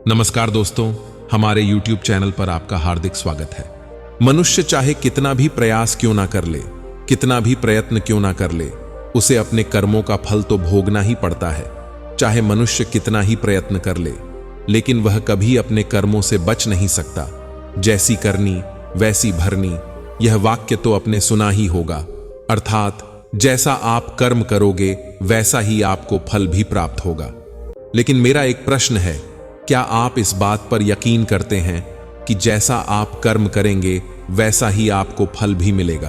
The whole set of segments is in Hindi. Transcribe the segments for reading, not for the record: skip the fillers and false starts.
नमस्कार दोस्तों, हमारे YouTube चैनल पर आपका हार्दिक स्वागत है। मनुष्य चाहे कितना भी प्रयास क्यों ना कर ले, कितना भी प्रयत्न क्यों ना कर ले, उसे अपने कर्मों का फल तो भोगना ही पड़ता है। चाहे मनुष्य कितना ही प्रयत्न कर ले, लेकिन वह कभी अपने कर्मों से बच नहीं सकता। जैसी करनी वैसी भरनी, यह वाक्य तो अपने सुना ही होगा। अर्थात जैसा आप कर्म करोगे वैसा ही आपको फल भी प्राप्त होगा। लेकिन मेरा एक प्रश्न है, क्या आप इस बात पर यकीन करते हैं कि जैसा आप कर्म करेंगे वैसा ही आपको फल भी मिलेगा?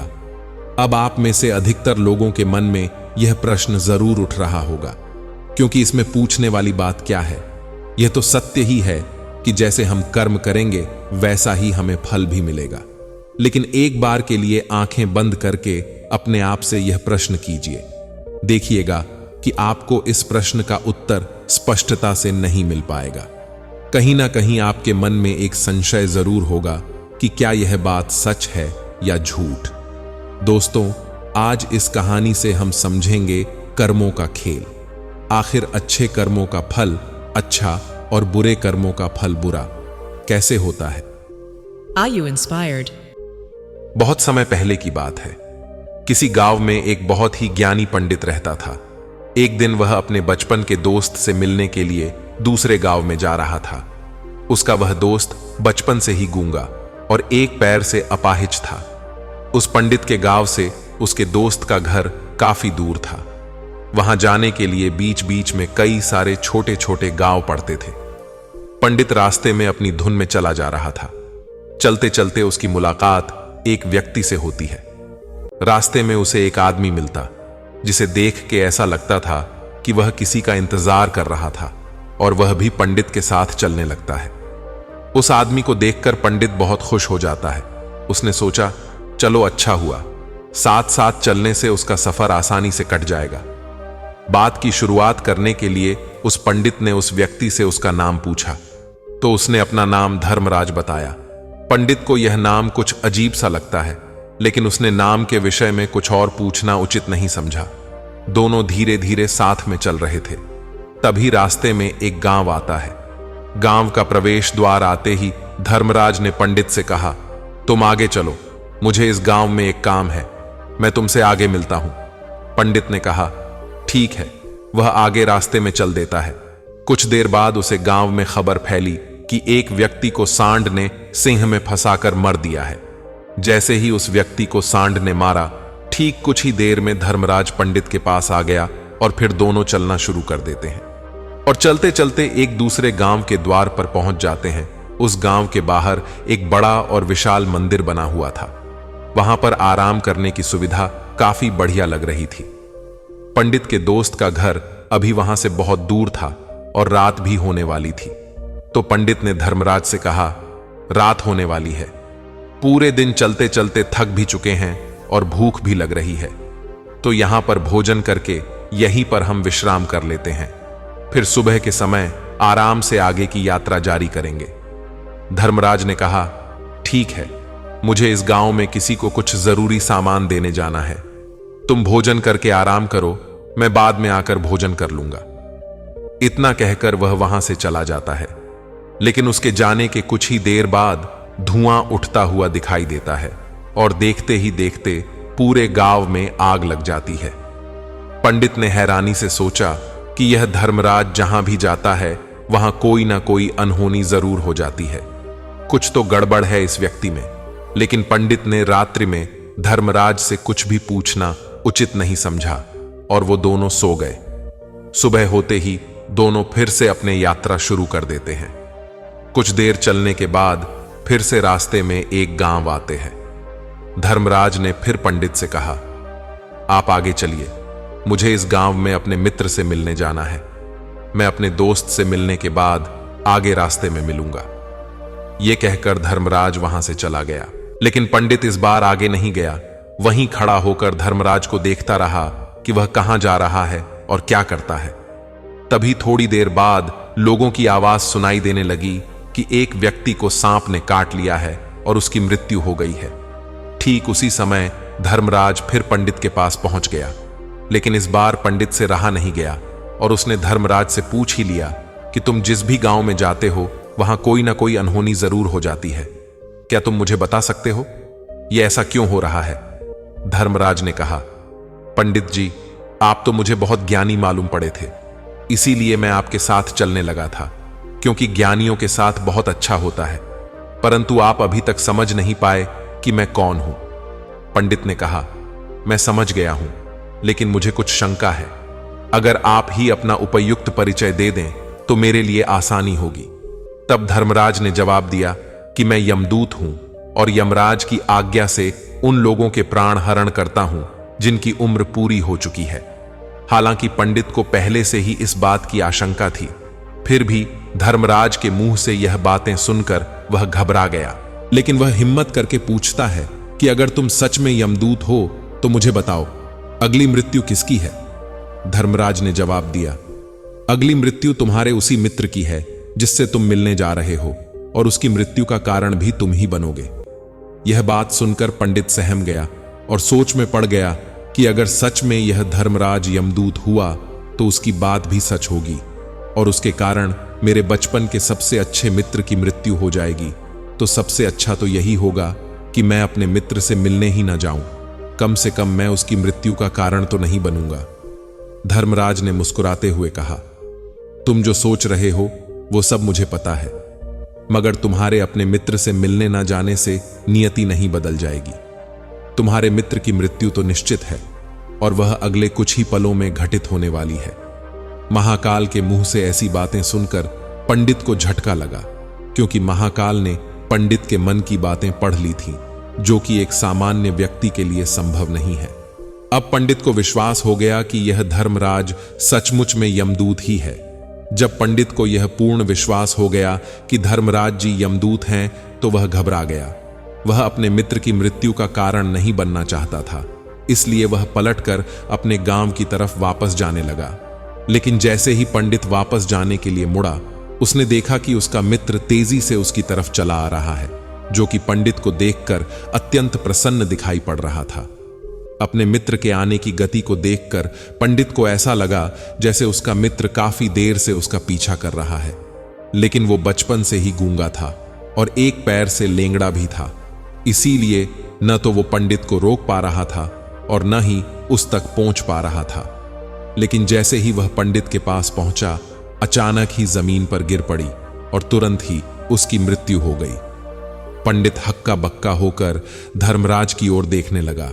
अब आप में से अधिकतर लोगों के मन में यह प्रश्न जरूर उठ रहा होगा, क्योंकि इसमें पूछने वाली बात क्या है? यह तो सत्य ही है कि जैसे हम कर्म करेंगे वैसा ही हमें फल भी मिलेगा। लेकिन एक बार के लिए आंखें बंद करके अपने आप से यह प्रश्न कीजिए। देखिएगा कि आपको इस प्रश्न का उत्तर स्पष्टता से नहीं मिल पाएगा। कहीं ना कहीं आपके मन में एक संशय जरूर होगा कि क्या यह बात सच है या झूठ। दोस्तों, आज इस कहानी से हम समझेंगे कर्मों का खेल। आखिर अच्छे कर्मों का फल अच्छा और बुरे कर्मों का फल बुरा कैसे होता है? Are you inspired? बहुत समय पहले की बात है। किसी गांव में एक बहुत ही ज्ञानी पंडित रहता था। एक दिन वह अपने बचपन के दोस्त से मिलने के लिए दूसरे गांव में जा रहा था। उसका वह दोस्त बचपन से ही गूंगा और एक पैर से अपाहिज था। उस पंडित के गांव से उसके दोस्त का घर काफी दूर था। वहां जाने के लिए बीच बीच में कई सारे छोटे छोटे गांव पड़ते थे। पंडित रास्ते में अपनी धुन में चला जा रहा था। चलते चलते उसकी मुलाकात एक व्यक्ति से होती है। रास्ते में उसे एक आदमी मिलता, जिसे देख के ऐसा लगता था कि वह किसी का इंतजार कर रहा था और वह भी पंडित के साथ चलने लगता है। उस आदमी को देखकर पंडित बहुत खुश हो जाता है। उसने सोचा, चलो अच्छा हुआ, साथ साथ चलने से उसका सफर आसानी से कट जाएगा। बात की शुरुआत करने के लिए उस पंडित ने उस व्यक्ति से उसका नाम पूछा, तो उसने अपना नाम धर्मराज बताया। पंडित को यह नाम कुछ अजीब सा लगता है, लेकिन उसने नाम के विषय में कुछ और पूछना उचित नहीं समझा। दोनों धीरे धीरे साथ में चल रहे थे। तभी रास्ते में एक गांव आता है। गांव का प्रवेश द्वार आते ही धर्मराज ने पंडित से कहा, तुम आगे चलो, मुझे इस गांव में एक काम है, मैं तुमसे आगे मिलता हूं। पंडित ने कहा, ठीक है। वह आगे रास्ते में चल देता है। कुछ देर बाद उसे गांव में खबर फैली कि एक व्यक्ति को सांड ने सिंह में फंसाकर मर दिया है। जैसे ही उस व्यक्ति को सांड ने मारा, ठीक कुछ ही देर में धर्मराज पंडित के पास आ गया और फिर दोनों चलना शुरू कर देते हैं और चलते चलते एक दूसरे गांव के द्वार पर पहुंच जाते हैं। उस गांव के बाहर एक बड़ा और विशाल मंदिर बना हुआ था। वहां पर आराम करने की सुविधा काफी बढ़िया लग रही थी। पंडित के दोस्त का घर अभी वहां से बहुत दूर था और रात भी होने वाली थी। तो पंडित ने धर्मराज से कहा, रात होने वाली है, पूरे दिन चलते चलते थक भी चुके हैं और भूख भी लग रही है, तो यहां पर भोजन करके यहीं पर हम विश्राम कर लेते हैं, फिर सुबह के समय आराम से आगे की यात्रा जारी करेंगे। धर्मराज ने कहा, ठीक है, मुझे इस गांव में किसी को कुछ जरूरी सामान देने जाना है। तुम भोजन करके आराम करो, मैं बाद में आकर भोजन कर लूंगा। इतना कहकर वह वहां से चला जाता है। लेकिन उसके जाने के कुछ ही देर बाद धुआं उठता हुआ दिखाई देता है और देखते ही देखते पूरे गांव में आग लग जाती है। पंडित ने हैरानी से सोचा कि यह धर्मराज जहां भी जाता है वहां कोई ना कोई अनहोनी जरूर हो जाती है, कुछ तो गड़बड़ है इस व्यक्ति में। लेकिन पंडित ने रात्रि में धर्मराज से कुछ भी पूछना उचित नहीं समझा और वो दोनों सो गए। सुबह होते ही दोनों फिर से अपने यात्रा शुरू कर देते हैं। कुछ देर चलने के बाद फिर से रास्ते में एक गांव आते हैं। धर्मराज ने फिर पंडित से कहा, आप आगे चलिए, मुझे इस गांव में अपने मित्र से मिलने जाना है। मैं अपने दोस्त से मिलने के बाद आगे रास्ते में मिलूंगा। यह कहकर धर्मराज वहां से चला गया। लेकिन पंडित इस बार आगे नहीं गया। वहीं खड़ा होकर धर्मराज को देखता रहा कि वह कहां जा रहा है और क्या करता है। तभी थोड़ी देर बाद लोगों की आवाज सुनाई देने लगी कि एक व्यक्ति को सांप ने काट लिया है और उसकी मृत्यु हो गई है। ठीक उसी समय धर्मराज फिर पंडित के पास पहुंच गया। लेकिन इस बार पंडित से रहा नहीं गया और उसने धर्मराज से पूछ ही लिया कि तुम जिस भी गांव में जाते हो वहां कोई ना कोई अनहोनी जरूर हो जाती है। क्या तुम मुझे बता सकते हो यह ऐसा क्यों हो रहा है? धर्मराज ने कहा, पंडित जी, आप तो मुझे बहुत ज्ञानी मालूम पड़े थे, इसीलिए मैं आपके साथ चलने लगा था, क्योंकि ज्ञानियों के साथ बहुत अच्छा होता है। परंतु आप अभी तक समझ नहीं पाए कि मैं कौन हूं। पंडित ने कहा, मैं समझ गया हूं, लेकिन मुझे कुछ शंका है। अगर आप ही अपना उपयुक्त परिचय दे दें तो मेरे लिए आसानी होगी। तब धर्मराज ने जवाब दिया कि मैं यमदूत हूं और यमराज की आज्ञा से उन लोगों के प्राण हरण करता हूं जिनकी उम्र पूरी हो चुकी है। हालांकि पंडित को पहले से ही इस बात की आशंका थी, फिर भी धर्मराज के मुंह से यह बातें सुनकर वह घबरा गया। लेकिन वह हिम्मत करके पूछता है कि अगर तुम सच में यमदूत हो तो मुझे बताओ, अगली मृत्यु किसकी है? धर्मराज ने जवाब दिया, अगली मृत्यु तुम्हारे उसी मित्र की है जिससे तुम मिलने जा रहे हो, और उसकी मृत्यु का कारण भी तुम ही बनोगे। यह बात सुनकर पंडित सहम गया और सोच में पड़ गया कि अगर सच में यह धर्मराज यमदूत हुआ तो उसकी बात भी सच होगी और उसके कारण मेरे बचपन के सबसे अच्छे मित्र की मृत्यु हो जाएगी। तो सबसे अच्छा तो यही होगा कि मैं अपने मित्र से मिलने ही ना जाऊं, कम से कम मैं उसकी मृत्यु का कारण तो नहीं बनूंगा। धर्मराज ने मुस्कुराते हुए कहा, तुम जो सोच रहे हो वो सब मुझे पता है, मगर तुम्हारे अपने मित्र से मिलने ना जाने से नियति नहीं बदल जाएगी। तुम्हारे मित्र की मृत्यु तो निश्चित है और वह अगले कुछ ही पलों में घटित होने वाली है। महाकाल के मुंह से ऐसी बातें सुनकर पंडित को झटका लगा, क्योंकि महाकाल ने पंडित के मन की बातें पढ़ ली थीं, जो कि एक सामान्य व्यक्ति के लिए संभव नहीं है। अब पंडित को विश्वास हो गया कि यह धर्मराज सचमुच में यमदूत ही है। जब पंडित को यह पूर्ण विश्वास हो गया कि धर्मराज जी यमदूत हैं, तो वह घबरा गया। वह अपने मित्र की मृत्यु का कारण नहीं बनना चाहता था, इसलिए वह पलटकर अपने गांव की तरफ वापस जाने लगा। लेकिन जैसे ही पंडित वापस जाने के लिए मुड़ा, उसने देखा कि उसका मित्र तेजी से उसकी तरफ चला आ रहा है, जो कि पंडित को देखकर अत्यंत प्रसन्न दिखाई पड़ रहा था। अपने मित्र के आने की गति को देखकर पंडित को ऐसा लगा जैसे उसका मित्र काफी देर से उसका पीछा कर रहा है। लेकिन वो बचपन से ही गूंगा था और एक पैर से लेंगड़ा भी था, इसीलिए न तो वो पंडित को रोक पा रहा था और न ही उस तक पहुंच पा रहा था। लेकिन जैसे ही वह पंडित के पास पहुंचा, अचानक ही जमीन पर गिर पड़ी और तुरंत ही उसकी मृत्यु हो गई। पंडित हक्का बक्का होकर धर्मराज की ओर देखने लगा,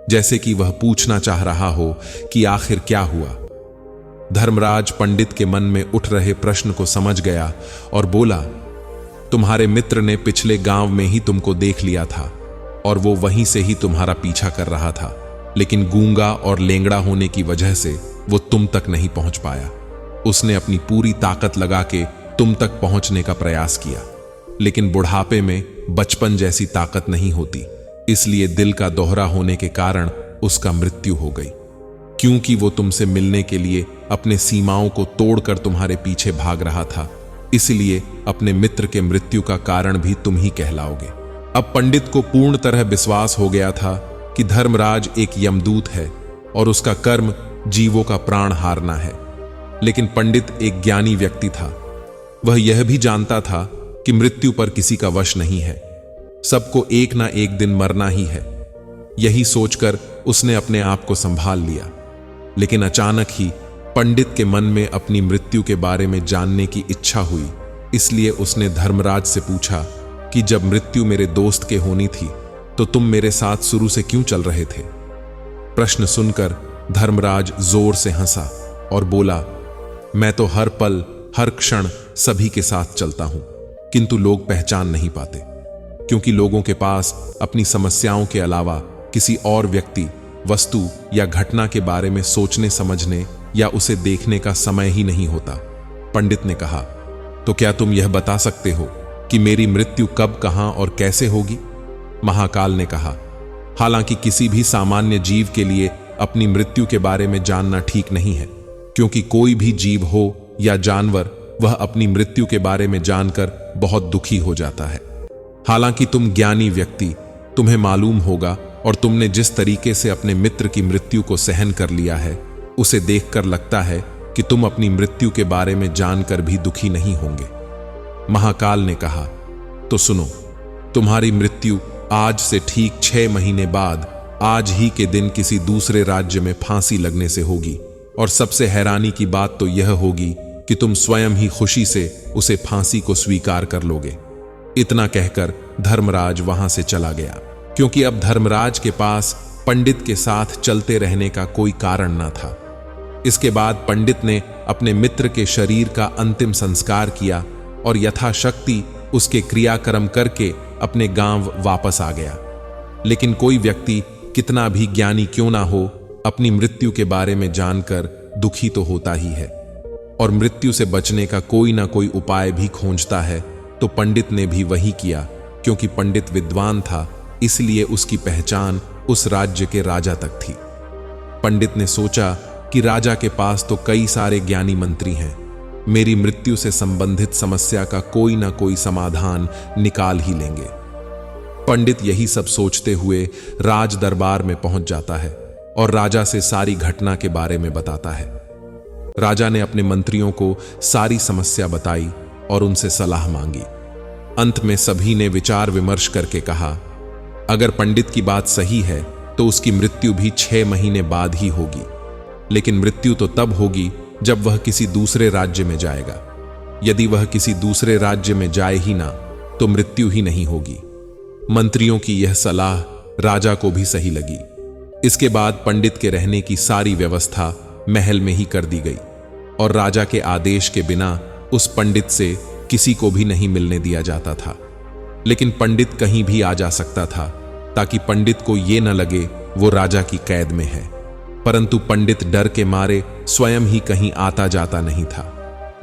जैसे कि वह पूछना चाह रहा हो कि आखिर क्या हुआ। धर्मराज पंडित के मन में उठ रहे प्रश्न को समझ गया और बोला, तुम्हारे मित्र ने पिछले गांव में ही तुमको देख लिया था और वो वहीं से ही तुम्हारा पीछा कर रहा था, लेकिन गूंगा और लेंगड़ा होने की वजह से वो तुम तक नहीं पहुंच पाया। उसने अपनी पूरी ताकत लगा के तुम तक पहुंचने का प्रयास किया, लेकिन बुढ़ापे में बचपन जैसी ताकत नहीं होती, इसलिए दिल का दोहरा होने के कारण उसका मृत्यु हो गई। क्योंकि वो तुमसे मिलने के लिए अपने सीमाओं को तोड़कर तुम्हारे पीछे भाग रहा था, इसलिए अपने मित्र के मृत्यु का कारण भी तुम ही कहलाओगे। अब पंडित को पूर्ण तरह विश्वास हो गया था कि धर्मराज एक यमदूत है और उसका कर्म जीवों का प्राण हारना है। लेकिन पंडित एक ज्ञानी व्यक्ति था। वह यह भी जानता था कि मृत्यु पर किसी का वश नहीं है, सबको एक ना एक दिन मरना ही है। यही सोचकर उसने अपने आप को संभाल लिया। लेकिन अचानक ही पंडित के मन में अपनी मृत्यु के बारे में जानने की इच्छा हुई, इसलिए उसने धर्मराज से पूछा कि जब मृत्यु मेरे दोस्त के होनी थी तो तुम मेरे साथ शुरू से क्यों चल रहे थे? प्रश्न सुनकर धर्मराज जोर से हंसा और बोला, मैं तो हर पल हर क्षण सभी के साथ चलता हूं, किंतु लोग पहचान नहीं पाते, क्योंकि लोगों के पास अपनी समस्याओं के अलावा किसी और व्यक्ति, वस्तु या घटना के बारे में सोचने समझने या उसे देखने का समय ही नहीं होता। पंडित ने कहा, तो क्या तुम यह बता सकते हो कि मेरी मृत्यु कब, कहां और कैसे होगी? महाकाल ने कहा, हालांकि किसी भी सामान्य जीव के लिए अपनी मृत्यु के बारे में जानना ठीक नहीं है, क्योंकि कोई भी जीव हो या जानवर, वह अपनी मृत्यु के बारे में जानकर बहुत दुखी हो जाता है। हालांकि तुम ज्ञानी व्यक्ति, तुम्हें मालूम होगा और तुमने जिस तरीके से अपने मित्र की मृत्यु को सहन कर लिया है, उसे देखकर लगता है कि तुम अपनी मृत्यु के बारे में जानकर भी दुखी नहीं होंगे। महाकाल ने कहा, तो सुनो, तुम्हारी मृत्यु आज से ठीक 6 महीने बाद आज ही के दिन किसी दूसरे राज्य में फांसी लगने से होगी। और सबसे हैरानी की बात तो यह होगी कि तुम स्वयं ही खुशी से उसे फांसी को स्वीकार कर लोगे। इतना कहकर धर्मराज वहां से चला गया, क्योंकि अब धर्मराज के पास पंडित के साथ चलते रहने का कोई कारण न था। इसके बाद पंडित ने अपने मित्र के शरीर का अंतिम संस्कार किया और यथाशक्ति उसके क्रियाक्रम करके अपने गांव वापस आ गया। लेकिन कोई व्यक्ति कितना भी ज्ञानी क्यों ना हो, अपनी मृत्यु के बारे में जानकर दुखी तो होता ही है, और मृत्यु से बचने का कोई ना कोई उपाय भी खोजता है। तो पंडित ने भी वही किया, क्योंकि पंडित विद्वान था, इसलिए उसकी पहचान उस राज्य के राजा तक थी। पंडित ने सोचा कि राजा के पास तो कई सारे ज्ञानी मंत्री हैं, मेरी मृत्यु से संबंधित समस्या का कोई ना कोई समाधान निकाल ही लेंगे। पंडित यही सब सोचते हुए राज दरबार में पहुंच जाता है और राजा से सारी घटना के बारे में बताता है। राजा ने अपने मंत्रियों को सारी समस्या बताई और उनसे सलाह मांगी। अंत में सभी ने विचार विमर्श करके कहा, अगर पंडित की बात सही है तो उसकी मृत्यु भी 6 महीने बाद ही होगी, लेकिन मृत्यु तो तब होगी जब वह किसी दूसरे राज्य में जाएगा। यदि वह किसी दूसरे राज्य में जाए ही ना तो मृत्यु ही नहीं होगी। मंत्रियों की यह सलाह राजा को भी सही लगी। इसके बाद पंडित के रहने की सारी व्यवस्था महल में ही कर दी गई और राजा के आदेश के बिना उस पंडित से किसी को भी नहीं मिलने दिया जाता था। लेकिन पंडित कहीं भी आ जा सकता था, ताकि पंडित को यह न लगे वो राजा की कैद में है। परंतु पंडित डर के मारे स्वयं ही कहीं आता जाता नहीं था।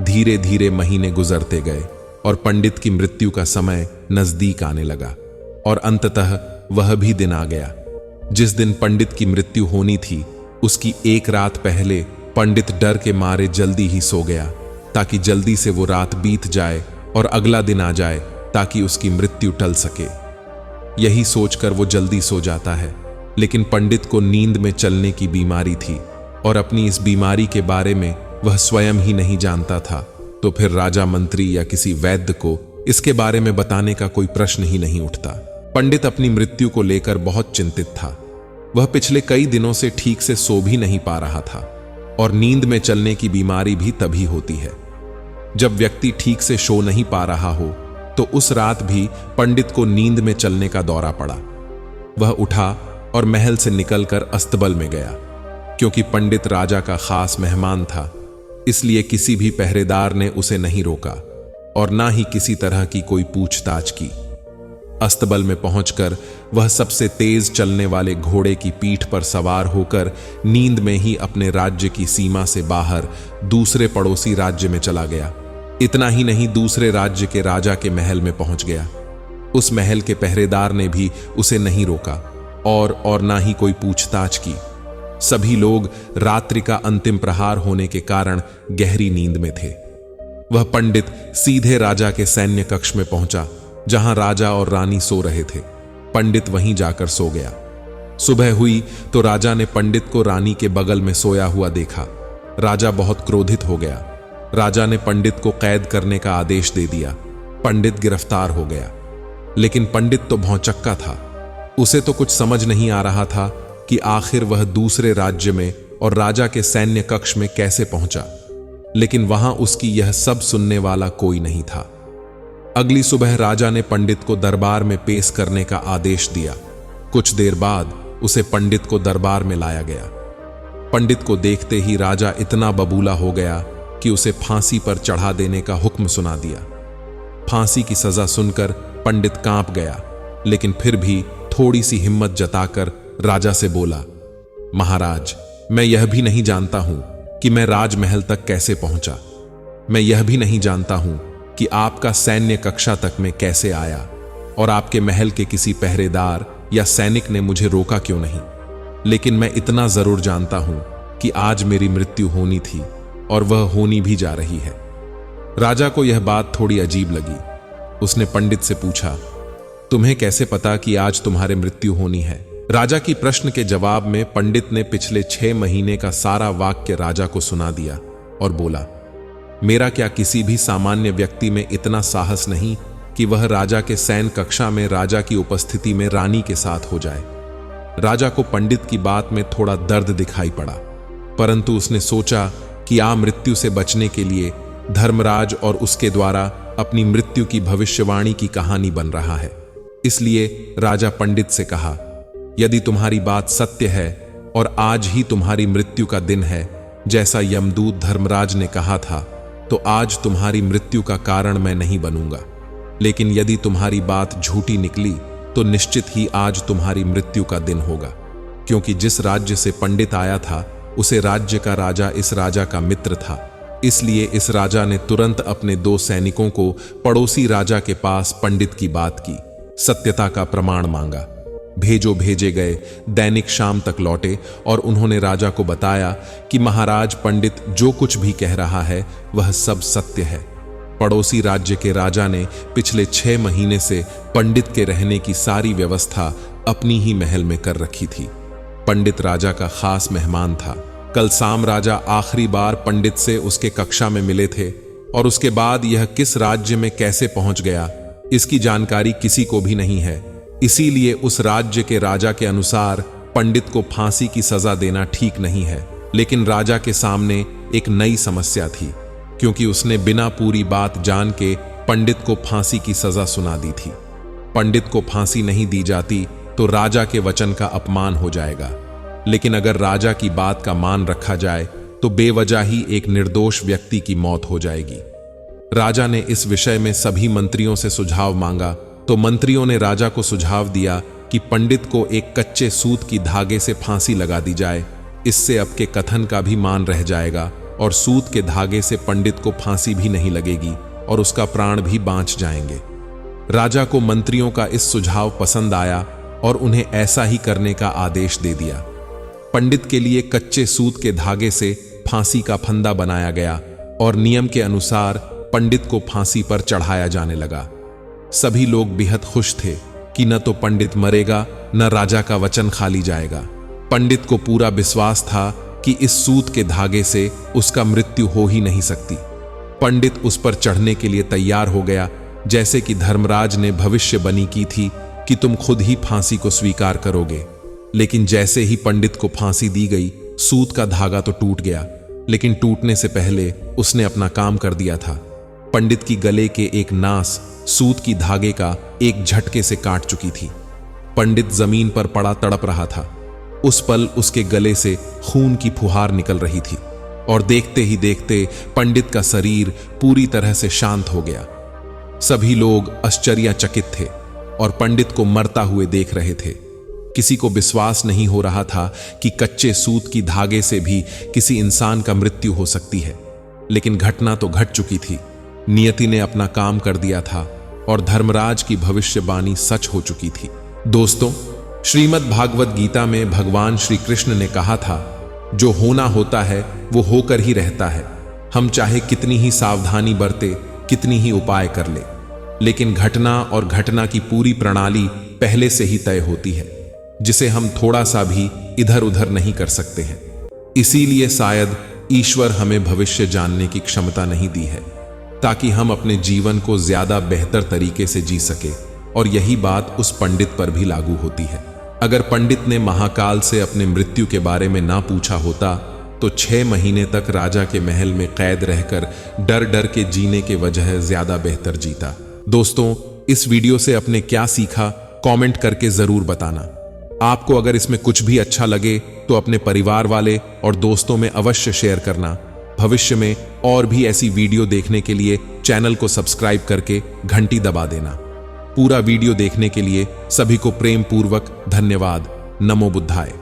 धीरे धीरे महीने गुजरते गए और पंडित की मृत्यु का समय नजदीक आने लगा, और अंततः वह भी दिन आ गया जिस दिन पंडित की मृत्यु होनी थी। उसकी एक रात पहले पंडित डर के मारे जल्दी ही सो गया, ताकि जल्दी से वो रात बीत जाए और अगला दिन आ जाए, ताकि उसकी मृत्यु टल सके। यही सोचकर वो जल्दी सो जाता है। लेकिन पंडित को नींद में चलने की बीमारी थी और अपनी इस बीमारी के बारे में वह स्वयं ही नहीं जानता था। तो फिर राजा, मंत्री या किसी वैद्य को इसके बारे में बताने का कोई प्रश्न ही नहीं उठता। पंडित अपनी मृत्यु को लेकर बहुत चिंतित था। वह पिछले कई दिनों से ठीक से सो भी नहीं पा रहा था, और नींद में चलने की बीमारी भी तभी होती है जब व्यक्ति ठीक से सो नहीं पा रहा हो। तो उस रात भी पंडित को नींद में चलने का दौरा पड़ा। वह उठा और महल से निकलकर अस्तबल में गया। क्योंकि पंडित राजा का खास मेहमान था, इसलिए किसी भी पहरेदार ने उसे नहीं रोका और ना ही किसी तरह की कोई पूछताछ की। अस्तबल में पहुंचकर वह सबसे तेज चलने वाले घोड़े की पीठ पर सवार होकर नींद में ही अपने राज्य की सीमा से बाहर दूसरे पड़ोसी राज्य में चला गया। इतना ही नहीं, दूसरे राज्य के राजा के महल में पहुंच गया। उस महल के पहरेदार ने भी उसे नहीं रोका और ना ही कोई पूछताछ की। सभी लोग रात्रि का अंतिम प्रहार होने के कारण गहरी नींद में थे। वह पंडित सीधे राजा के सैन्य कक्ष में पहुंचा, जहां राजा और रानी सो रहे थे। पंडित वहीं जाकर सो गया। सुबह हुई तो राजा ने पंडित को रानी के बगल में सोया हुआ देखा। राजा बहुत क्रोधित हो गया। राजा ने पंडित को कैद करने का आदेश दे दिया। पंडित गिरफ्तार हो गया। लेकिन पंडित तो भौंचक्का था। उसे तो कुछ समझ नहीं आ रहा था कि आखिर वह दूसरे राज्य में और राजा के सैन्य कक्ष में कैसे पहुंचा। लेकिन वहां उसकी यह सब सुनने वाला कोई नहीं था। अगली सुबह राजा ने पंडित को दरबार में पेश करने का आदेश दिया। कुछ देर बाद उसे पंडित को दरबार में लाया गया। पंडित को देखते ही राजा इतना बबूला हो गया कि उसे फांसी पर चढ़ा देने का हुक्म सुना दिया। फांसी की सजा सुनकर पंडित कांप गया, लेकिन फिर भी थोड़ी सी हिम्मत जताकर राजा से बोला, महाराज, मैं यह भी नहीं जानता हूं कि मैं राजमहल तक कैसे पहुंचा। मैं यह भी नहीं जानता हूं कि आपका सैन्य कक्षा तक में कैसे आया, और आपके महल के किसी पहरेदार या सैनिक ने मुझे रोका क्यों नहीं। लेकिन मैं इतना जरूर जानता हूं कि आज मेरी मृत्यु होनी थी और वह होनी भी जा रही है। राजा को यह बात थोड़ी अजीब लगी। उसने पंडित से पूछा, तुम्हें कैसे पता कि आज तुम्हारे मृत्यु होनी है? राजा की प्रश्न के जवाब में पंडित ने पिछले 6 महीने का सारा वाक्य राजा को सुना दिया और बोला, मेरा क्या किसी भी सामान्य व्यक्ति में इतना साहस नहीं कि वह राजा के शयन कक्षा में राजा की उपस्थिति में रानी के साथ हो जाए। राजा को पंडित की बात में थोड़ा दर्द दिखाई पड़ा, परंतु उसने सोचा कि मृत्यु से बचने के लिए धर्मराज और उसके द्वारा अपनी मृत्यु की भविष्यवाणी की कहानी बन रहा है। इसलिए राजा पंडित से कहा, यदि तुम्हारी बात सत्य है और आज ही तुम्हारी मृत्यु का दिन है, जैसा यमदूत धर्मराज ने कहा था, तो आज तुम्हारी मृत्यु का कारण मैं नहीं बनूंगा। लेकिन यदि तुम्हारी बात झूठी निकली तो निश्चित ही आज तुम्हारी मृत्यु का दिन होगा, क्योंकि जिस राज्य से पंडित आया था उसे राज्य का राजा इस राजा का मित्र था। इसलिए इस राजा ने तुरंत अपने 2 सैनिकों को पड़ोसी राजा के पास पंडित की बात की, सत्यता का प्रमाण मांगा। भेजे गए दैनिक शाम तक लौटे और उन्होंने राजा को बताया कि महाराज पंडित जो कुछ भी कह रहा है वह सब सत्य है। पड़ोसी राज्य के राजा ने पिछले 6 महीने से पंडित के रहने की सारी व्यवस्था अपनी ही महल में कर रखी थी। पंडित राजा का खास मेहमान था। कल शाम राजा आखिरी बार पंडित से उसके कक्षा में मिले थे और उसके बाद यह किस राज्य में कैसे पहुंच गया, इसकी जानकारी किसी को भी नहीं है। इसीलिए उस राज्य के राजा के अनुसार पंडित को फांसी की सजा देना ठीक नहीं है। लेकिन राजा के सामने एक नई समस्या थी, क्योंकि उसने बिना पूरी बात जान के पंडित को फांसी की सजा सुना दी थी। पंडित को फांसी नहीं दी जाती तो राजा के वचन का अपमान हो जाएगा, लेकिन अगर राजा की बात का मान रखा जाए तो बेवजह ही एक निर्दोष व्यक्ति की मौत हो जाएगी। राजा ने इस विषय में सभी मंत्रियों से सुझाव मांगा तो मंत्रियों ने राजा को सुझाव दिया कि पंडित को एक कच्चे सूत की धागे से फांसी लगा दी जाए। इससे अब के कथन का भी मान रह जाएगा और सूत के धागे से पंडित को फांसी भी नहीं लगेगी और उसका प्राण भी बाँच जाएंगे। राजा को मंत्रियों का इस सुझाव पसंद आया और उन्हें ऐसा ही करने का आदेश दे दिया। पंडित के लिए कच्चे सूत के धागे से फांसी का फंदा बनाया गया और नियम के अनुसार पंडित को फांसी पर चढ़ाया जाने लगा। सभी लोग बेहद खुश थे कि न तो पंडित मरेगा न राजा का वचन खाली जाएगा। पंडित को पूरा विश्वास था कि इस सूत के धागे से उसका मृत्यु हो ही नहीं सकती। पंडित उस पर चढ़ने के लिए तैयार हो गया, जैसे कि धर्मराज ने भविष्यवाणी की थी कि तुम खुद ही फांसी को स्वीकार करोगे। लेकिन जैसे ही पंडित को फांसी दी गई, सूत का धागा तो टूट गया, लेकिन टूटने से पहले उसने अपना काम कर दिया था। पंडित की गले के एक नास सूत की धागे का एक झटके से काट चुकी थी। पंडित जमीन पर पड़ा तड़प रहा था। उस पल उसके गले से खून की फुहार निकल रही थी और देखते ही देखते पंडित का शरीर पूरी तरह से शांत हो गया। सभी लोग आश्चर्यचकित थे और पंडित को मरता हुए देख रहे थे। किसी को विश्वास नहीं हो रहा था कि कच्चे सूत की धागे से भी किसी इंसान का मृत्यु हो सकती है। लेकिन घटना तो घट चुकी थी। नियति ने अपना काम कर दिया था और धर्मराज की भविष्यवाणी सच हो चुकी थी। दोस्तों, श्रीमद् भागवत गीता में भगवान श्री कृष्ण ने कहा था, जो होना होता है वो होकर ही रहता है। हम चाहे कितनी ही सावधानी बरते, कितनी ही उपाय कर ले, लेकिन घटना और घटना की पूरी प्रणाली पहले से ही तय होती है, जिसे हम थोड़ा सा भी इधर उधर नहीं कर सकते हैं। इसीलिए शायद ईश्वर हमें भविष्य जानने की क्षमता नहीं दी है, ताकि हम अपने जीवन को ज्यादा बेहतर तरीके से जी सके। और यही बात उस पंडित पर भी लागू होती है। अगर पंडित ने महाकाल से अपने मृत्यु के बारे में ना पूछा होता तो 6 महीने तक राजा के महल में कैद रहकर डर डर के जीने के वजह ज्यादा बेहतर जीता। दोस्तों, इस वीडियो से आपने क्या सीखा कमेंट करके जरूर बताना। आपको अगर इसमें कुछ भी अच्छा लगे तो अपने परिवार वाले और दोस्तों में अवश्य शेयर करना। भविष्य में और भी ऐसी वीडियो देखने के लिए चैनल को सब्सक्राइब करके घंटी दबा देना। पूरा वीडियो देखने के लिए सभी को प्रेम पूर्वक धन्यवाद। नमो बुद्धाय।